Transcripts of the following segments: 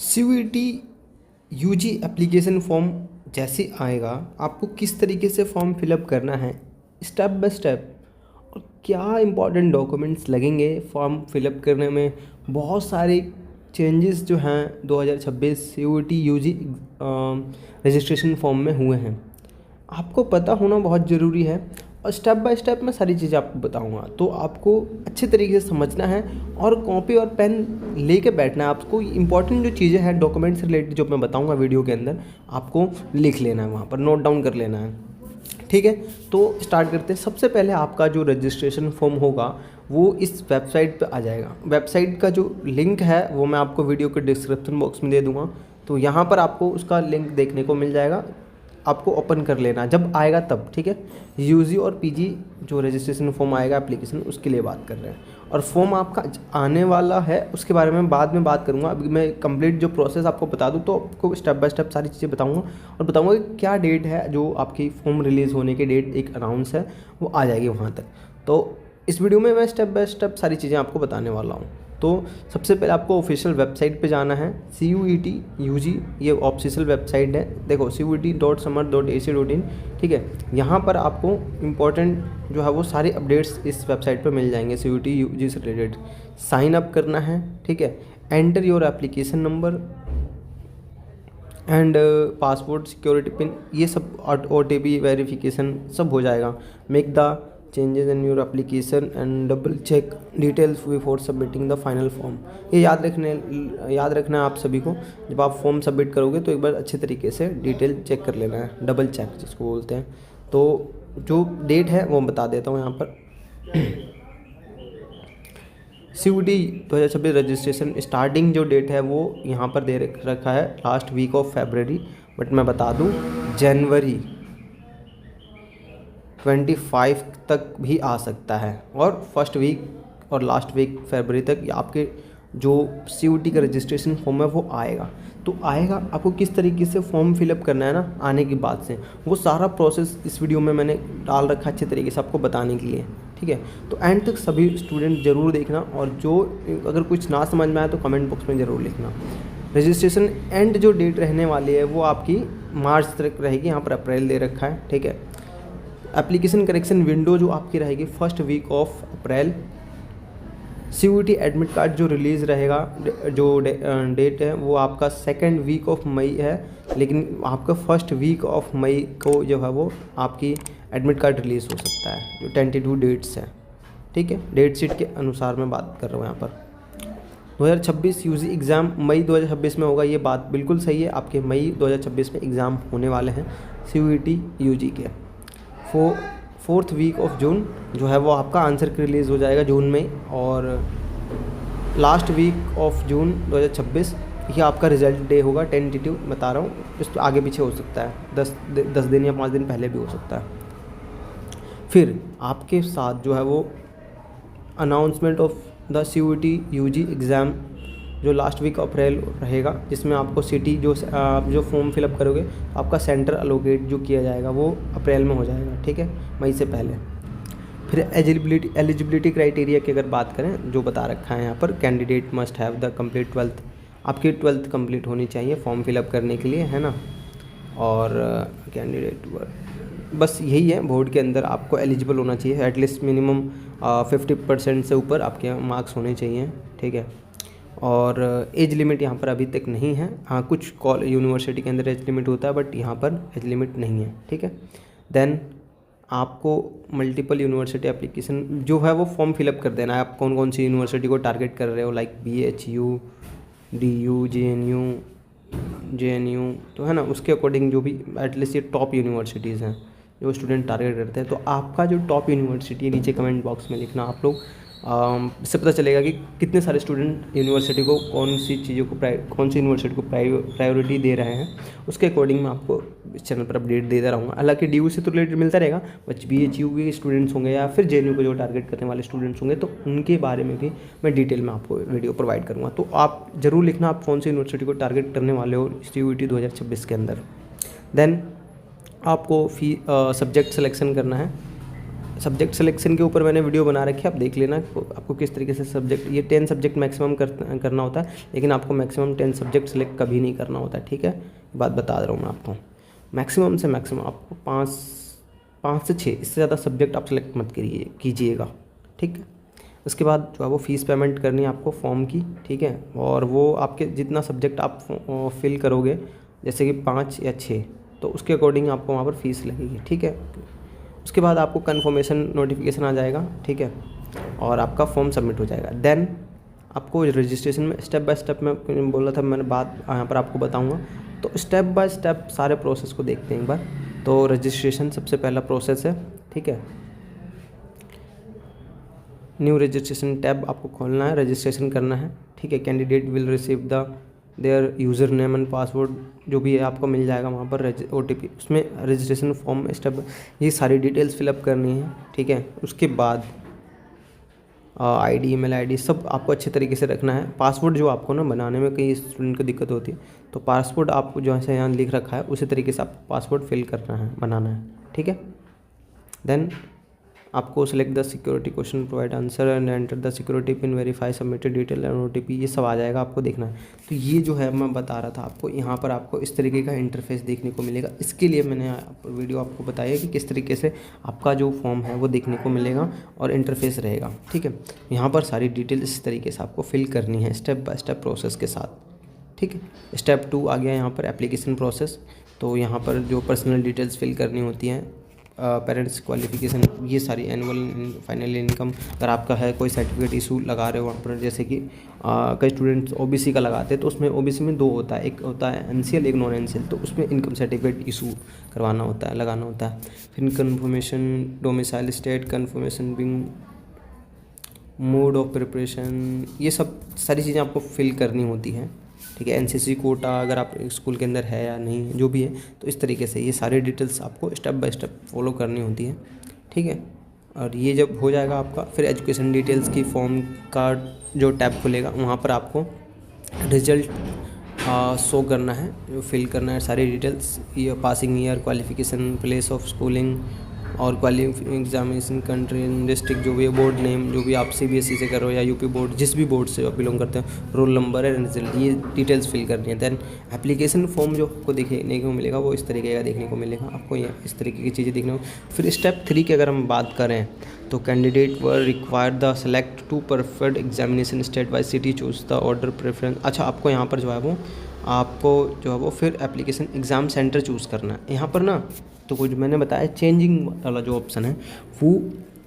CUET UG application form जैसे आएगा आपको किस तरीके से फॉर्म फिलअप करना है स्टेप बाय स्टेप, और क्या इंपॉर्टेंट डॉक्यूमेंट्स लगेंगे फॉर्म फिलअप करने में। बहुत सारे चेंजेस जो हैं 2026 CUET यूजी रजिस्ट्रेशन फॉर्म में हुए हैं, आपको पता होना बहुत ज़रूरी है। और स्टेप बाय स्टेप मैं सारी चीज़ें आपको बताऊंगा, तो आपको अच्छे तरीके से समझना है और कॉपी और पेन लेके बैठना है। आपको इंपॉर्टेंट जो चीज़ें हैं डॉक्यूमेंट्स रिलेटेड जो मैं बताऊंगा वीडियो के अंदर, आपको लिख लेना है, वहाँ पर नोट डाउन कर लेना है। ठीक है, तो स्टार्ट करते हैं। सबसे पहले आपका जो रजिस्ट्रेशन फॉर्म होगा वो इस वेबसाइट पे आ जाएगा। वेबसाइट का जो लिंक है वो मैं आपको वीडियो के डिस्क्रिप्शन बॉक्स में दे दूँगा, तो यहाँ पर आपको उसका लिंक देखने को मिल जाएगा। आपको ओपन कर लेना जब आएगा तब, ठीक है। यूजी और पीजी जो रजिस्ट्रेशन फॉर्म आएगा एप्लीकेशन, उसके लिए बात कर रहे हैं। और फॉर्म आपका आने वाला है उसके बारे में बाद में बात करूंगा। अभी मैं कंप्लीट जो प्रोसेस आपको बता दूं, तो आपको स्टेप बाय स्टेप सारी चीज़ें बताऊंगा और बताऊंगा कि क्या डेट है जो आपकी फॉर्म रिलीज़ होने की डेट एक अनाउंस है वो आ जाएगी वहाँ तक। तो इस वीडियो में मैं स्टेप बाय स्टेप सारी चीज़ें आपको बताने वाला हूँ। तो सबसे पहले आपको ऑफिशियल वेबसाइट पे जाना है। CUET यूजी ये ऑफिशियल वेबसाइट है, देखो cuet.samar.ac.in, ठीक है। यहाँ पर आपको इम्पोर्टेंट जो है वो सारे अपडेट्स इस वेबसाइट पे मिल जाएंगे CUET यूजी से रिलेटेड। साइन अप करना है, ठीक है। Enter your application number and passport security pin, ये सब OTP वेरिफिकेशन सब हो जाएगा। Make the changes in your application and double check details before submitting the final form. ये याद रखना है आप सभी को। जब आप फॉर्म सबमिट करोगे तो एक बार अच्छे तरीके से डिटेल चेक कर लेना है, डबल चेक जिसको बोलते हैं। तो जो डेट है वो बता देता हूँ यहाँ पर। CUET 2026 रजिस्ट्रेशन स्टार्टिंग जो डेट है वो यहाँ पर दे रखा है last week of February, but मैं बता दूँ जनवरी 25 तक भी आ सकता है, और फर्स्ट वीक और लास्ट वीक फरवरी तक आपके जो CUET का रजिस्ट्रेशन फॉर्म है वो आएगा। तो आएगा, आपको किस तरीके से फॉर्म फिलअप करना है ना आने के बाद से, वो सारा प्रोसेस इस वीडियो में मैंने डाल रखा है अच्छे तरीके से आपको बताने के लिए, ठीक है। तो एंड तक सभी स्टूडेंट ज़रूर देखना, और जो अगर कुछ ना समझ में आए तो कमेंट बॉक्स में ज़रूर लिखना। रजिस्ट्रेशन एंड जो डेट रहने वाली है वो आपकी मार्च तक रहेगी, यहाँ पर अप्रैल दे रखा है, ठीक है। एप्लीकेशन करेक्शन विंडो जो आपकी रहेगी first week of April. CUET admit card जो रिलीज़ रहेगा, जो डेट है वो आपका सेकेंड वीक ऑफ मई है, लेकिन आपका फर्स्ट वीक ऑफ मई को जो है वो आपकी एडमिट कार्ड रिलीज़ हो सकता है, जो टेंटेटिव डेट्स हैं, ठीक है। डेट शीट के अनुसार मैं बात कर रहा हूँ यहाँ पर। 2026 यूजी एग्ज़ाम मई 2026 में होगा, ये बात बिल्कुल सही है। आपके मई 2026 में एग्ज़ाम होने वाले हैं CUET यूजी के। फोर्थ वीक ऑफ जून जो है वो आपका आंसर रिलीज़ हो जाएगा जून में, और लास्ट वीक ऑफ जून 2026 ये आपका रिजल्ट डे होगा। टेंटेटिव बता रहा हूँ, इस आगे पीछे हो सकता है, 10 दिन या 5 दिन पहले भी हो सकता है। फिर आपके साथ जो है वो announcement of the CUET UG exam जो लास्ट वीक अप्रैल रहेगा, जिसमें आपको सिटी जो फॉर्म फिलअप करोगे आपका सेंटर अलोकेट जो किया जाएगा वो अप्रैल में हो जाएगा, ठीक है, मई से पहले। फिर एलिजिबिलिटी क्राइटेरिया की अगर बात करें, जो बता रखा है यहाँ पर, candidate must have the complete 12th, आपकी 12th कंप्लीट होनी चाहिए फॉर्म फिलअप करने के लिए, है ना। और कैंडिडेट बस यही है, बोर्ड के अंदर आपको एलिजिबल होना चाहिए, एटलीस्ट मिनिमम 50% से ऊपर आपके मार्क्स होने चाहिए, ठीक है। और एज लिमिट यहाँ पर अभी तक नहीं है। हाँ, कुछ यूनिवर्सिटी के अंदर एज लिमिट होता है, बट यहाँ पर एज लिमिट नहीं है, ठीक है। देन आपको मल्टीपल यूनिवर्सिटी एप्लीकेशन जो है वो फॉर्म फिलअप कर देना है। आप कौन कौन सी यूनिवर्सिटी को टारगेट कर रहे हो, लाइक BHU, DU, JNU, तो है ना, उसके अकॉर्डिंग जो भी एटलीस्ट ये टॉप यूनिवर्सिटीज़ हैं जो स्टूडेंट टारगेट करते हैं। तो आपका जो टॉप यूनिवर्सिटी है नीचे कमेंट बॉक्स में लिखना आप लोग। इससे पता चलेगा कि कितने सारे स्टूडेंट यूनिवर्सिटी को कौन सी यूनिवर्सिटी को प्रायोरिटी दे रहे हैं, उसके अकॉर्डिंग मैं आपको इस चैनल पर अपडेट देता रहूँगा। हालांकि DU से तो रिलेटेड मिलता रहेगा, बट BHU के स्टूडेंट्स होंगे या फिर JNU को जो टारगेट करने वाले स्टूडेंट्स होंगे, तो उनके बारे में भी मैं डिटेल में आपको वीडियो प्रोवाइड करूँगा। तो आप ज़रूर लिखना आप कौन सी यूनिवर्सिटी को टारगेट करने वाले हो CUET 2026 के अंदर। देन आपको सब्जेक्ट सिलेक्शन करना है। सब्जेक्ट सिलेक्शन के ऊपर मैंने वीडियो बना रखी है, आप देख लेना आपको किस तरीके से सब्जेक्ट, ये 10 सब्जेक्ट मैक्सिमम करना होता है, लेकिन आपको मैक्सिमम 10 सब्जेक्ट सेलेक्ट कभी नहीं करना होता है, ठीक है। बात बता रहा हूँ मैं आपको, मैक्सिमम से मैक्सिमम आपको 5 से 6, इससे ज़्यादा सब्जेक्ट आप सेलेक्ट मत कीजिएगा, ठीक है। उसके बाद जो है वो फ़ीस पेमेंट करनी है आपको फॉर्म की, ठीक है। और वो आपके जितना सब्जेक्ट आप फिल करोगे, जैसे कि 5 या 6, तो उसके अकॉर्डिंग आपको वहाँ पर फ़ीस लगेगी, ठीक है। उसके बाद आपको कन्फर्मेशन नोटिफिकेशन आ जाएगा, ठीक है, और आपका फॉर्म सबमिट हो जाएगा। देन आपको रजिस्ट्रेशन में स्टेप बाय स्टेप में बोला था मैंने, बात यहाँ पर आपको बताऊँगा। तो स्टेप बाय स्टेप सारे प्रोसेस को देखते हैं एक बार। तो रजिस्ट्रेशन सबसे पहला प्रोसेस है, ठीक है। न्यू रजिस्ट्रेशन टैब आपको खोलना है, रजिस्ट्रेशन करना है, ठीक है। Candidate will receive there user name and password, जो भी है आपको मिल जाएगा वहाँ पर OTP। उसमें रजिस्ट्रेशन फॉर्म स्टेप, ये सारी डिटेल्स फिलअप करनी है, ठीक है। उसके बाद ID, email ID सब आपको अच्छे तरीके से रखना है। पासवर्ड जो आपको ना बनाने में कई स्टूडेंट को दिक्कत होती है, तो पासवर्ड आपको जो है यहाँ लिख रखा है उसी तरीके से आपको पासवर्ड फिल करना है, बनाना है, ठीक है। देन आपको select the security question, provide answer and enter the security pin, verify submitted detail and OTP, ये सब आ जाएगा, आपको देखना है। तो ये जो है मैं बता रहा था आपको, यहाँ पर आपको इस तरीके का इंटरफेस देखने को मिलेगा। इसके लिए मैंने वीडियो आपको बताया कि किस तरीके से आपका जो फॉर्म है वो देखने को मिलेगा और इंटरफेस रहेगा, ठीक है। यहाँ पर सारी डिटेल इस तरीके से आपको फिल करनी है स्टेप बाय स्टेप प्रोसेस के साथ, ठीक है। स्टेप 2 आ गया यहाँ पर एप्लीकेशन प्रोसेस। तो यहाँ पर जो पर्सनल डिटेल्स फिल करनी होती हैं, पेरेंट्स क्वालिफिकेशन, ये सारी एनुअल फाइनल इनकम, अगर आपका है कोई सर्टिफिकेट इशू लगा रहे हो वहाँ पर, जैसे कि कई स्टूडेंट्स OBC का लगाते हैं, तो उसमें OBC में 2 होता है, एक होता है NCL, एक नॉन NCL, तो उसमें इनकम सर्टिफिकेट इशू करवाना होता है, लगाना होता है। फिर confirmation domicile state, confirmation being mode of preparation, ये सब सारी चीज़ें आपको फिल करनी होती हैं, ठीक है। NCC कोटा अगर आप स्कूल के अंदर है या नहीं, जो भी है, तो इस तरीके से ये सारी डिटेल्स आपको स्टेप बाय स्टेप फॉलो करनी होती है, ठीक है। और ये जब हो जाएगा आपका, फिर एजुकेशन डिटेल्स की फॉर्म का जो टैब खुलेगा, वहाँ पर आपको रिजल्ट शो करना है, जो फिल करना है सारी डिटेल्स, ये passing year, qualification, place of schooling और एग्जामिनेशन कंट्री, डिस्ट्रिक्ट, जो भी है, बोर्ड नेम, जो भी आप CBSE से करो या UP बोर्ड, जिस भी बोर्ड से आप बिलोंग करते हैं, रोल नंबर है, रिजल्ट, ये डिटेल्स फिल करनी है। दैन एप्लीकेशन फॉर्म जो आपको देखने को मिलेगा वो इस तरीके का देखने को मिलेगा आपको, ये इस तरीके की चीज़ें देखने को। फिर स्टेप 3 की अगर हम बात करें तो candidate were require the select 2 perfect examination state wise city, choose the order preference. अच्छा, आपको यहाँ पर जो है वो फिर एप्लीकेशन एग्ज़ाम सेंटर चूज़ करना है यहाँ पर ना। तो कुछ मैंने बताया चेंजिंग वाला जो ऑप्शन है वो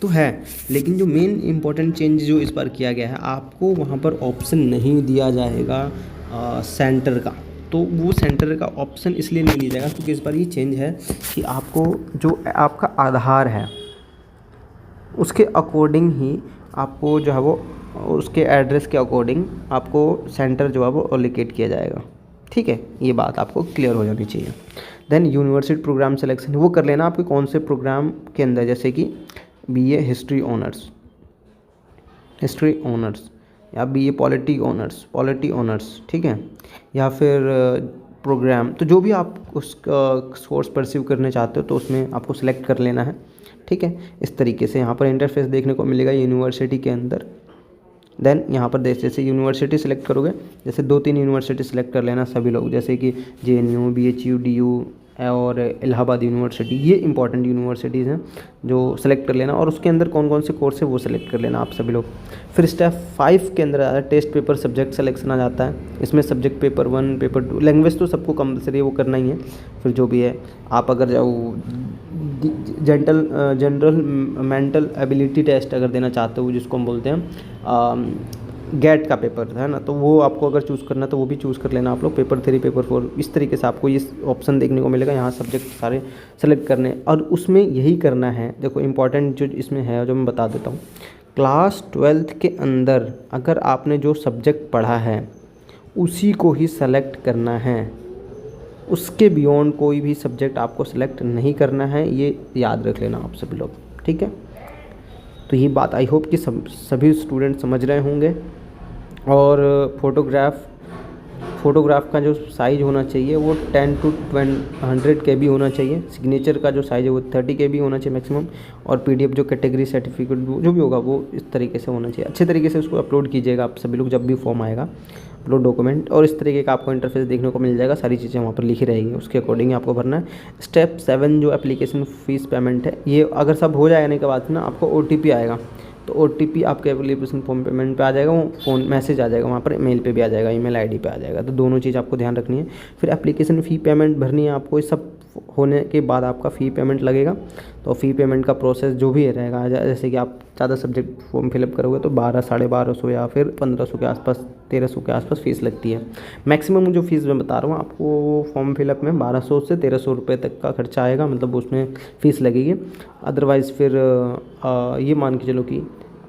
तो है, लेकिन जो मेन इंपॉर्टेंट चेंज जो इस बार किया गया है, आपको वहाँ पर ऑप्शन नहीं दिया जाएगा सेंटर का। तो वो सेंटर का ऑप्शन इसलिए नहीं दिया जाएगा क्योंकि इस बार ये चेंज है कि आपको जो आपका आधार है उसके अकॉर्डिंग ही आपको जो है वो, उसके एड्रेस के अकॉर्डिंग आपको सेंटर जो है वो एलोकेट किया जाएगा, ठीक है। ये बात आपको क्लियर हो जानी चाहिए। देन यूनिवर्सिटी प्रोग्राम सिलेक्शन, वो कर लेना आपके कौन से प्रोग्राम के अंदर, जैसे कि BA हिस्ट्री ऑनर्स या BA पॉलिटी ऑनर्स, ठीक है, या फिर प्रोग्राम, तो जो भी आप उस कोर्स परस्यू करने चाहते हो तो उसमें आपको सिलेक्ट कर लेना है, ठीक है। इस तरीके से यहाँ पर इंटरफेस देखने को मिलेगा यूनिवर्सिटी के अंदर। देन यहाँ पर जैसे यूनिवर्सिटी सेलेक्ट करोगे, जैसे 2-3 यूनिवर्सिटी सेलेक्ट कर लेना सभी लोग, जैसे कि JNU, BHU, DU और इलाहाबाद यूनिवर्सिटी, ये इंपॉर्टेंट यूनिवर्सिटीज़ हैं जो सेलेक्ट कर लेना, और उसके अंदर कौन कौन से कोर्स है वो सेलेक्ट कर लेना आप सभी लोग। फिर स्टेप 5 के अंदर आता है टेस्ट पेपर सब्जेक्ट सिलेक्शन आ जाता है। इसमें सब्जेक्ट पेपर 1, पेपर 2, लैंग्वेज तो सबको कंपलसरी वो करना ही है। फिर जो भी है, आप अगर जाओ जनरल मेंटल एबिलिटी टेस्ट अगर देना चाहते हो, जिसको हम बोलते हैं गेट का पेपर है ना, तो वो आपको अगर चूज़ करना है तो वो भी चूज़ कर लेना आप लोग। पेपर 3, पेपर 4, इस तरीके से आपको ये ऑप्शन देखने को मिलेगा। यहाँ सब्जेक्ट सारे सेलेक्ट करने, और उसमें यही करना है। देखो इंपॉर्टेंट जो इसमें है, जो मैं बता देता हूँ, क्लास 12th के अंदर अगर आपने जो सब्जेक्ट पढ़ा है उसी को ही सेलेक्ट करना है, उसके बियॉन्ड कोई भी सब्जेक्ट आपको सेलेक्ट नहीं करना है, ये याद रख लेना आप सभी लोग, ठीक है। तो ये बात आई होप कि सभी स्टूडेंट समझ रहे होंगे। और फ़ोटोग्राफ का जो साइज़ होना चाहिए वो 10 to 100 KB होना चाहिए। सिग्नेचर का जो साइज़ है वो 30 KB होना चाहिए मैक्सिमम। और PDF जो कैटेगरी सर्टिफिकेट जो भी होगा वो इस तरीके से होना चाहिए। अच्छे तरीके से उसको अपलोड कीजिएगा आप सभी लोग जब भी फॉर्म आएगा, अपलोड डॉक्यूमेंट, और इस तरीके का आपको इंटरफेस देखने को मिल जाएगा। सारी चीज़ें वहाँ पर लिखी रहेगी, उसके अकॉर्डिंग आपको भरना है। स्टेप 7 जो एप्लीकेशन फ़ीस पेमेंट है, ये अगर सब हो जाने के बाद ना आपको OTP आएगा, तो OTP आपके एप्लीकेशन फॉर्म पेमेंट पे आ जाएगा, वो फ़ोन मैसेज आ जाएगा, वहाँ पर मेल पे भी आ जाएगा, ईमेल ID पे आ जाएगा। तो दोनों चीज़ आपको ध्यान रखनी है। फिर एप्लीकेशन फ़ी पेमेंट भरनी है आपको। ये सब होने के बाद आपका फ़ी पेमेंट लगेगा। तो फ़ी पेमेंट का प्रोसेस जो भी रहेगा, जैसे कि आप ज़्यादा सब्जेक्ट फॉर्म फिलअप करोगे तो 1200, 1250 या फिर 1500 के आसपास, 1300 के आसपास फ़ीस लगती है। मैक्सिमम जो फ़ीस मैं बता रहा हूँ आपको, फॉर्म फिलअप में 1200 से 1300 रुपये तक का खर्चा आएगा, मतलब उसमें फ़ीस लगेगी। अदरवाइज़ फिर ये मान के चलो कि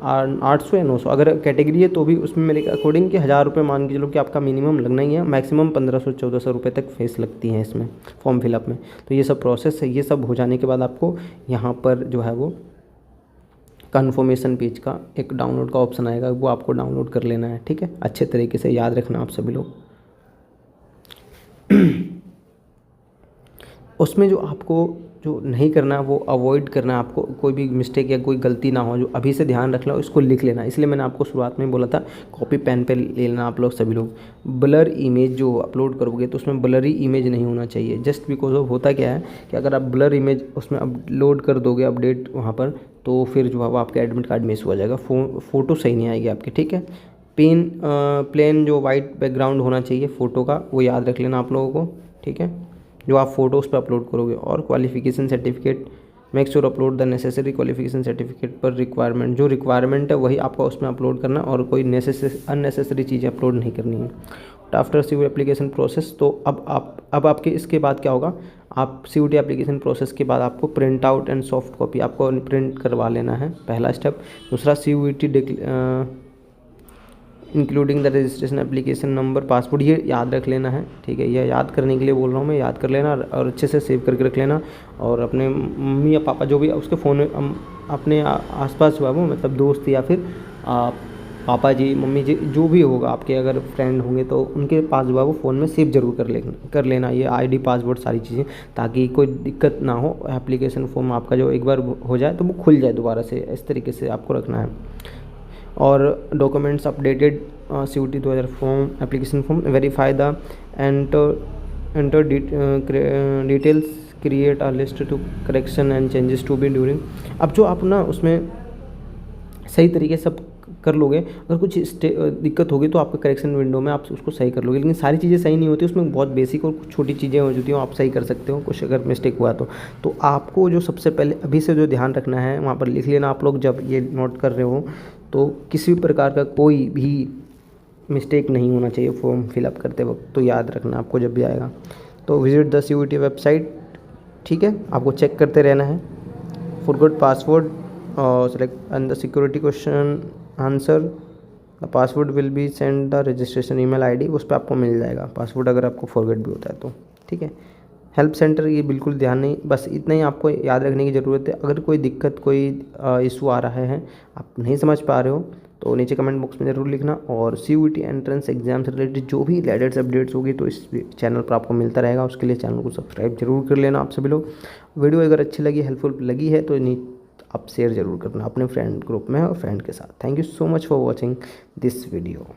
800 या 900 अगर कैटेगरी है तो भी उसमें मेरे अकॉर्डिंग कि 1000 रुपये मान के चलो कि आपका मिनिमम लगना ही है। मैक्सिमम 1500-1400 रुपये तक फीस लगती है इसमें फॉर्म फिलअप में। तो ये सब प्रोसेस है। ये सब हो जाने के बाद आपको यहाँ पर जो है वो कन्फर्मेशन पेज का एक डाउनलोड का ऑप्शन आएगा, वो आपको डाउनलोड कर लेना है। ठीक है, अच्छे तरीके से याद रखना आप सभी लोग। उसमें जो आपको जो नहीं करना वो अवॉइड करना, आपको कोई भी मिस्टेक या कोई गलती ना हो, जो अभी से ध्यान रख लो, इसको लिख लेना। इसलिए मैंने आपको शुरुआत में बोला था कॉपी पेन पे ले लेना आप लोग सभी लोग। ब्लर इमेज जो अपलोड करोगे तो उसमें ब्लरी इमेज नहीं होना चाहिए। जस्ट बिकॉज ऑफ होता क्या है कि अगर आप ब्लर इमेज उसमें अपलोड कर दोगे अपडेट वहाँ पर, तो फिर जो है वो आपका एडमिट कार्ड मिस हो जाएगा, फ़ोटो सही नहीं आएगी आपकी। ठीक है, प्लेन जो वाइट बैकग्राउंड होना चाहिए फ़ोटो का, वो याद रख लेना आप लोगों को। ठीक है, जो आप फोटोज़ पे अपलोड करोगे। और qualification certificate, make sure upload the necessary qualification certificate पर रिक्वायरमेंट, जो रिक्वायरमेंट है वही आपको उसमें अपलोड करना, और कोई अननेसेसरी चीज़ें अपलोड नहीं करनी है। आफ्टर COT एप्लीकेशन प्रोसेस, तो अब आपके इसके बाद क्या होगा, आप COT एप्लीकेशन प्रोसेस के बाद आपको print out and soft copy आपको प्रिंट करवा लेना है, पहला स्टेप। दूसरा COT including the registration application number, passport, ये याद रख लेना है। ठीक है, ये याद करने के लिए बोल रहा हूँ मैं, याद कर लेना और अच्छे से सेव करके रख लेना। और अपने मम्मी या पापा जो भी उसके फ़ोन में अपने आसपास हुआ वो, मतलब दोस्त या फिर पापा जी, मम्मी जी, जो भी होगा आपके अगर फ्रेंड होंगे तो उनके पास जो है वो फ़ोन में सेव जरूर कर लेना ये ID, पासवर्ड, सारी चीज़ें, ताकि कोई दिक्कत ना हो। एप्लीकेशन फॉर्म आपका जो एक बार हो जाए तो वो खुल जाए दोबारा से, इस तरीके से आपको रखना है। और documents updated COT 2000 form, application form, verify the enter details, create a list to correction and changes to be during. अब जो आप ना उसमें सही तरीके से सब कर लोगे, अगर कुछ दिक्कत होगी तो आपका करेक्शन विंडो में आप उसको सही कर लोगे। लेकिन सारी चीज़ें सही नहीं होती, उसमें बहुत बेसिक और कुछ छोटी चीज़ें हो जाती हैं, आप सही कर सकते हो कुछ अगर मिस्टेक हुआ तो आपको जो सबसे पहले अभी से जो ध्यान रखना है वहाँ पर लिख लेना आप लोग, जब ये नोट कर रहे हो तो किसी भी प्रकार का कोई भी मिस्टेक नहीं होना चाहिए फॉर्म फिलअप करते वक्त। तो याद रखना आपको जब भी आएगा तो विजिट द COT वेबसाइट। ठीक है, आपको चेक करते रहना है। फॉरगॉट पासवर्ड और select and the security question answer, the password will be send the registration email ID, उस पर आपको मिल जाएगा पासवर्ड अगर आपको फॉरगेट भी होता है तो। ठीक है, हेल्प सेंटर, ये बिल्कुल ध्यान नहीं, बस इतना ही आपको याद रखने की ज़रूरत है। अगर कोई दिक्कत, कोई इशू आ रहा है, आप नहीं समझ पा रहे हो, तो नीचे कमेंट बॉक्स में ज़रूर लिखना। और COT एंट्रेंस एग्जाम से रिलेटेड जो भी लेटेस्ट अपडेट्स होगी तो इस चैनल पर आपको मिलता रहेगा, उसके लिए चैनल को सब्सक्राइब जरूर कर लेना आप सभी लोग। वीडियो अगर अच्छी लगी, हेल्पफुल लगी है तो आप शेयर ज़रूर करना अपने फ्रेंड ग्रुप में और फ्रेंड के साथ। Thank you so much for watching this video.